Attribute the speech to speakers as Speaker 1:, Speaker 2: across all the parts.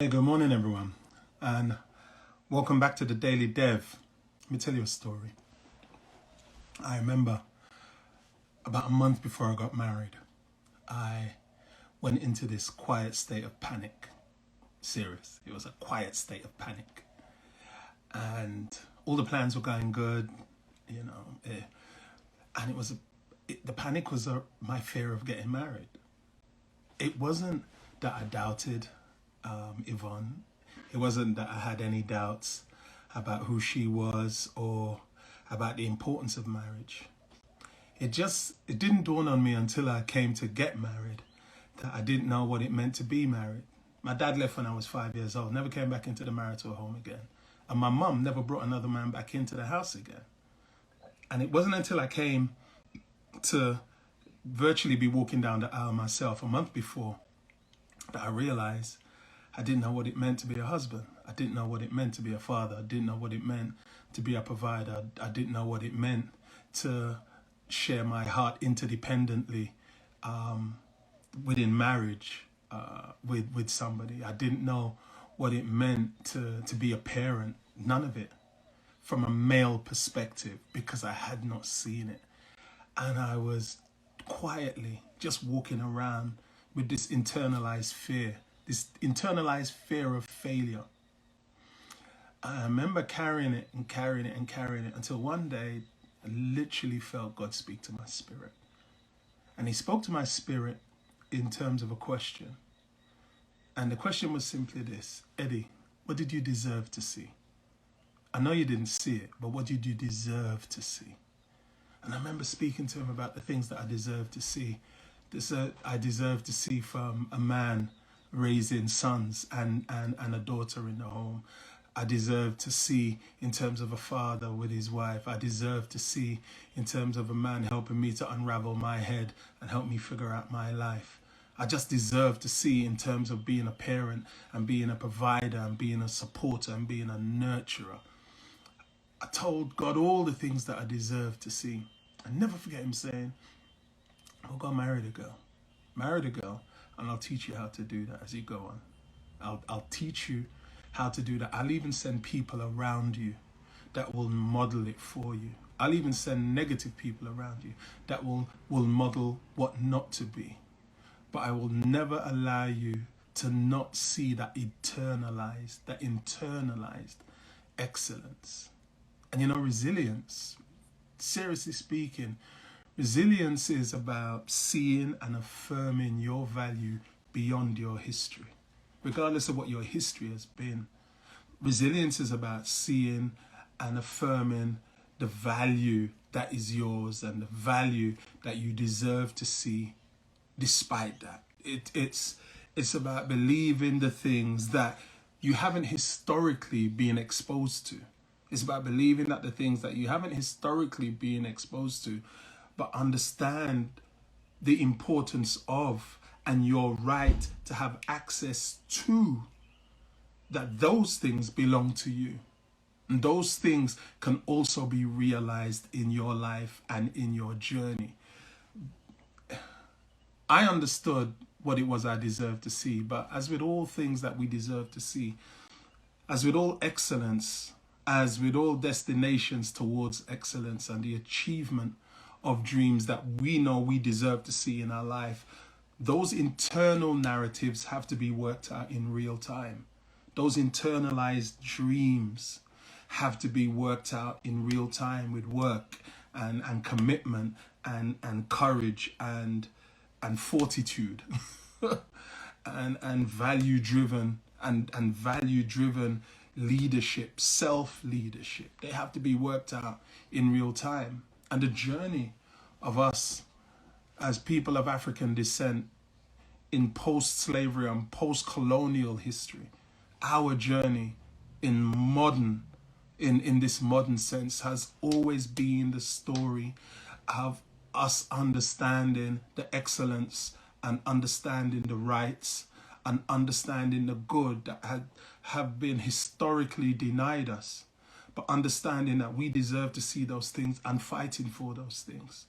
Speaker 1: Hey, good morning, everyone, and welcome back to the Daily Dev. Let me tell you a story. I remember about a month before I got married, I went into this quiet state of panic. Serious. It was a quiet state of panic. And all the plans were going good, you know, and the panic was my fear of getting married. It wasn't that I doubted Yvonne. It wasn't that I had any doubts about who she was or about the importance of marriage. It didn't dawn on me until I came to get married that I didn't know what it meant to be married. My dad left when I was 5 years old, never came back into the marital home again. And my mum never brought another man back into the house again. And it wasn't until I came to virtually be walking down the aisle myself a month before that I realized I didn't know what it meant to be a husband. I didn't know what it meant to be a father. I didn't know what it meant to be a provider. I didn't know what it meant to share my heart interdependently within marriage with somebody. I didn't know what it meant to be a parent. None of it from a male perspective because I had not seen it. And I was quietly just walking around with this internalized fear of failure. I remember carrying it until one day I literally felt God speak to my spirit. And he spoke to my spirit in terms of a question. And the question was simply this: Eddie, what did you deserve to see? I know you didn't see it, but what did you deserve to see? And I remember speaking to him about the things that I deserved to see. I deserved to see from a man raising sons and a daughter in the home. I deserve to see in terms of a father with his wife. I deserve to see in terms of a man helping me to unravel my head and help me figure out my life. I just deserve to see in terms of being a parent and being a provider and being a supporter and being a nurturer. I told God all the things that I deserved to see. I never forget him saying, "Oh, God, marry the girl. Marry the girl, and I'll teach you how to do that as you go on. I'll teach you how to do that. I'll even send people around you that will model it for you. I'll even send negative people around you that will model what not to be. But I will never allow you to not see that internalized excellence." And resilience, seriously speaking, resilience is about seeing and affirming your value beyond your history, regardless of what your history has been. Resilience is about seeing and affirming the value that is yours and the value that you deserve to see despite that. It's about believing the things that you haven't historically been exposed to. It's about believing that the things that you haven't historically been exposed to, but understand the importance of and your right to have access to, that those things belong to you. And those things can also be realized in your life and in your journey. I understood what it was I deserved to see, but as with all things that we deserve to see, as with all excellence, as with all destinations towards excellence and the achievement of dreams that we know we deserve to see in our life, those internal narratives have to be worked out in real time. Those internalized dreams have to be worked out in real time with work and commitment and courage and fortitude and value driven and value driven leadership, self-leadership. They have to be worked out in real time. And the journey of us as people of African descent in post-slavery and post-colonial history, our journey in this modern sense has always been the story of us understanding the excellence and understanding the rights and understanding the good that have been historically denied us, but understanding that we deserve to see those things and fighting for those things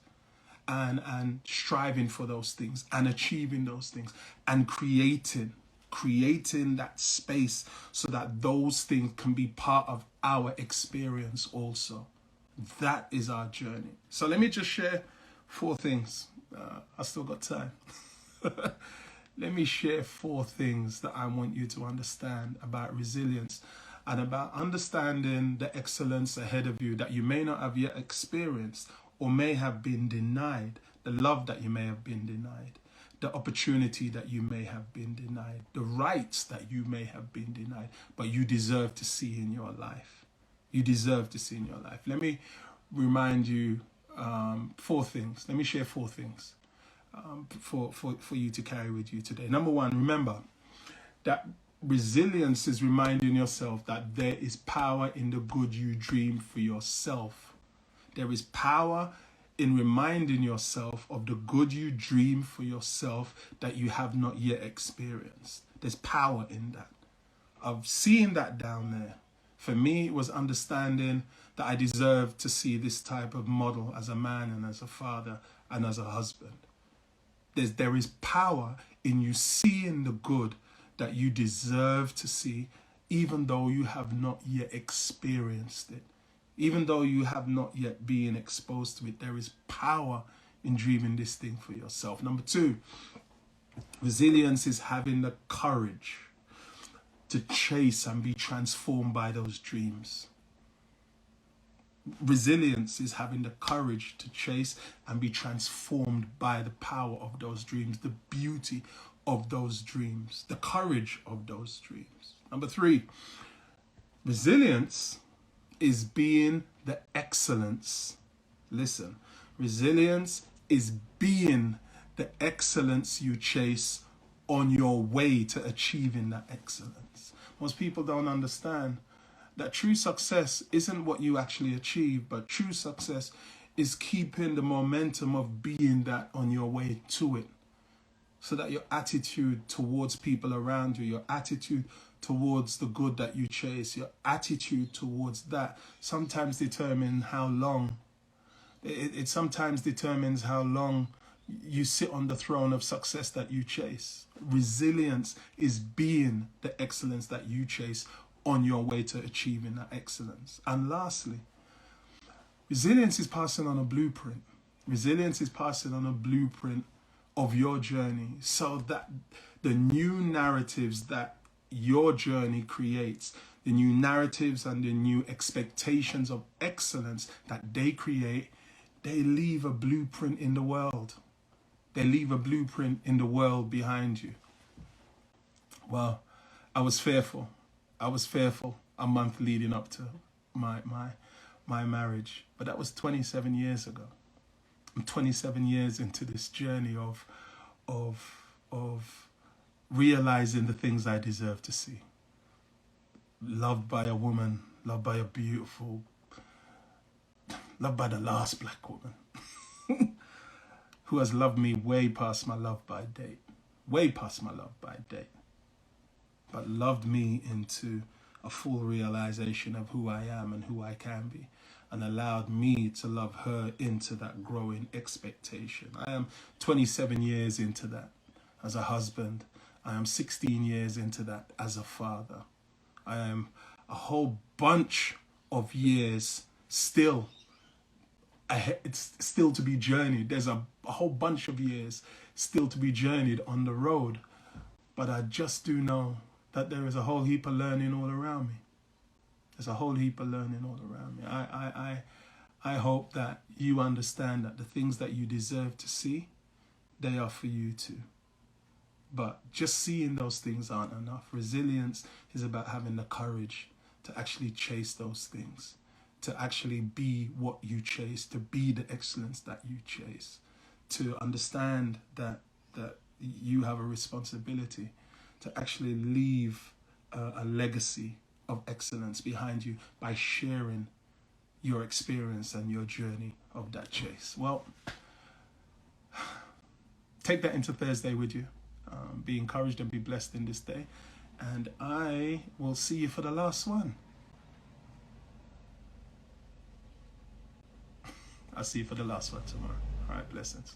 Speaker 1: and striving for those things and achieving those things and creating creating that space so that those things can be part of our experience also. That is our journey. So let me just share 4 things. I still got time. Let me share 4 things that I want you to understand about resilience and about understanding the excellence ahead of you that you may not have yet experienced or may have been denied, the love that you may have been denied, the opportunity that you may have been denied, the rights that you may have been denied, but you deserve to see in your life. You deserve to see in your life. Let me remind you 4 things. Let me share 4 things for you to carry with you today. Number 1, remember that resilience is reminding yourself that there is power in the good you dream for yourself. There is power in reminding yourself of the good you dream for yourself that you have not yet experienced. There's power in that. Of seeing that down there. For me, it was understanding that I deserve to see this type of model as a man and as a father and as a husband. There is power in you seeing the good that you deserve to see, even though you have not yet experienced it. Even though you have not yet been exposed to it, there is power in dreaming this thing for yourself. Number 2, resilience is having the courage to chase and be transformed by those dreams. Resilience is having the courage to chase and be transformed by the power of those dreams, the beauty of those dreams, the courage of those dreams. Number 3, resilience is being the excellence. Listen, resilience is being the excellence you chase on your way to achieving that excellence. Most people don't understand that true success isn't what you actually achieve, but true success is keeping the momentum of being that on your way to it. So that your attitude towards people around you, your attitude towards the good that you chase, your attitude towards that sometimes determines how long, it sometimes determines how long you sit on the throne of success that you chase. Resilience is being the excellence that you chase on your way to achieving that excellence. And lastly, resilience is passing on a blueprint. Resilience is passing on a blueprint of your journey so that the new narratives that your journey creates, the new narratives and the new expectations of excellence that they create, they leave a blueprint in the world. They leave a blueprint in the world behind you. Well, I was fearful. A month leading up to my marriage, but that was 27 years ago. I'm 27 years into this journey of realizing the things I deserve to see. Loved by a woman, loved by a beautiful, loved by the last black woman who has loved me way past my love by date, but loved me into a full realization of who I am and who I can be, and allowed me to love her into that growing expectation. I am 27 years into that as a husband. I am 16 years into that as a father. I am a whole bunch of years still ahead. It's still to be journeyed. There's a whole bunch of years still to be journeyed on the road. But I just do know that there is a whole heap of learning all around me. There's a whole heap of learning all around me. I hope that you understand that the things that you deserve to see, they are for you too. But just seeing those things aren't enough. Resilience is about having the courage to actually chase those things, to actually be what you chase, to be the excellence that you chase, to understand that you have a responsibility to actually leave a legacy of excellence behind you by sharing your experience and your journey of that chase. Well, take that into Thursday with you. Be encouraged and be blessed in this day. And I will see you for the last one. I'll see you for the last one tomorrow. All right, blessings.